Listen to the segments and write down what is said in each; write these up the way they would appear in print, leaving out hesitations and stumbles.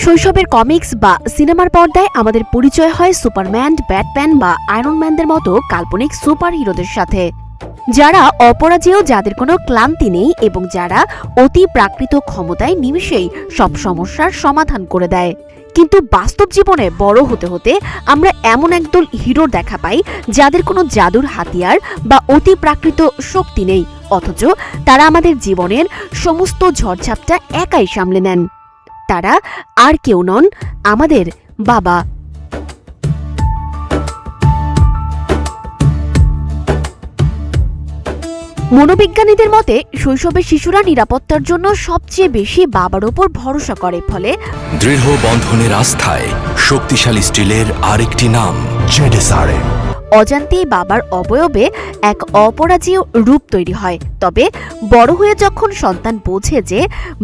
শৈশবের কমিক্স বা সিনেমার পর্দায় আমাদের পরিচয় হয় সুপারম্যান, ব্যাটম্যান বা আয়রন ম্যানদের মতো কাল্পনিক সুপার হিরোদের সাথে, যারা অপরাজেয়, যাদের কোনো ক্লান্তি নেই এবং যারা অতি প্রাকৃত ক্ষমতায় নিমিষেই সব সমস্যার সমাধান করে দেয়। কিন্তু বাস্তব জীবনে বড় হতে হতে আমরা এমন একদল হিরোর দেখা পাই যাদের কোনো জাদুর হাতিয়ার বা অতি প্রাকৃত শক্তি নেই, অথচ তারা আমাদের জীবনের সমস্ত ঝড়ঝাপটা একাই সামলে নেন। তারা আর কেউ নন, আমাদের বাবা। মনোবিজ্ঞানীদের মতে শৈশবে শিশুরা নিরাপত্তার জন্য সবচেয়ে বেশি বাবার ওপর ভরসা করে, ফলে দৃঢ় বন্ধনের আস্থায় শক্তিশালী স্টিলের আরেকটি নাম অজান্তেই বাবার অবয়বে এক অপরাজেয় রূপ তৈরি হয়। তবে বড় হয়ে যখন সন্তান বোঝে যে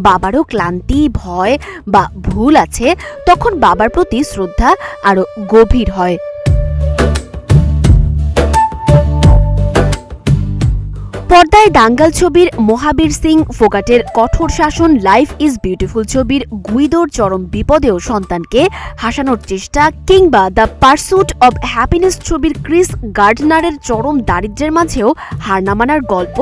বাবারও ক্লান্তি, ভয় বা ভুল আছে, তখন বাবার প্রতি শ্রদ্ধা আরো গভীর হয়। পর্দায় দাঙ্গাল ছবির মহাবীর সিং ফোগাটের কঠোর শাসন, লাইফ ইজ বিউটিফুল ছবির গুইদোর চরম বিপদেও সন্তানকে হাসানোর চেষ্টা, কিংবা দ্য পারস্যুট অব হ্যাপিনেস ছবির ক্রিস গার্ডনারের চরম দারিদ্র্যের মাঝেও হার না মানার গল্প,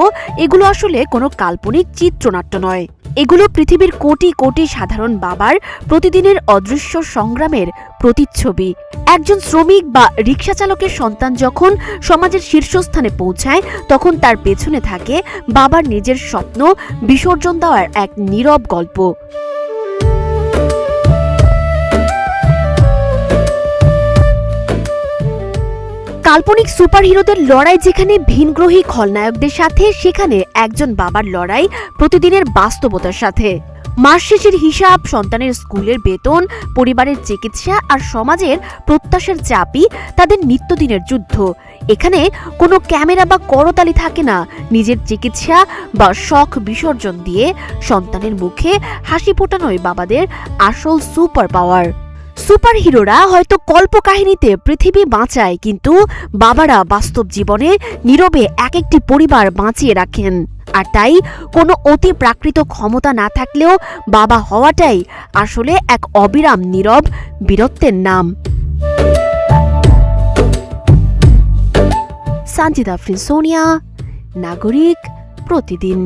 এগুলো আসলে কোনো কাল্পনিক চিত্রনাট্য নয়। এগুলো পৃথিবীর কোটি কোটি সাধারণ বাবার প্রতিদিনের অদৃশ্য সংগ্রামের প্রতিচ্ছবি। একজন শ্রমিক বা রিকশা চালকের সন্তান যখন সমাজের শীর্ষস্থানে পৌঁছায়, তখন তার পেছনে থাকে বাবার নিজের স্বপ্ন বিসর্জন দেওয়ার এক নীরব গল্প। কাল্পনিক সুপার হিরোদের লড়াই যেখানে ভিনগ্রহী খলনায়কদের সাথে, সেখানে একজন বাবার লড়াই প্রতিদিনের বাস্তবতার সাথে। মাস শেষের হিসাব, সন্তানের স্কুলের বেতন, পরিবারের চিকিৎসা আর সমাজের প্রত্যাশার চাপই তাদের নিত্যদিনের যুদ্ধ। এখানে কোনো ক্যামেরা বা করতালি থাকে না। নিজের চিকিৎসা বা শখ বিসর্জন দিয়ে সন্তানের মুখে হাসি ফোটানোই বাবাদের আসল সুপার পাওয়ার। সুপার হিরোরা হয়তো কল্পকাহিনীতে পৃথিবী বাঁচায়, কিন্তু বাবারা বাস্তব জীবনে নীরবে এক একটি পরিবার বাঁচিয়ে রাখেন। আর তাই কোনো অতি প্রাকৃত ক্ষমতা না থাকলেও বাবা হওয়াটাই আসলে এক অবিরাম নীরব বীরত্বের নাম। সানজিদা আফরিন, সোনিয়া, নাগরিক, প্রতিদিন।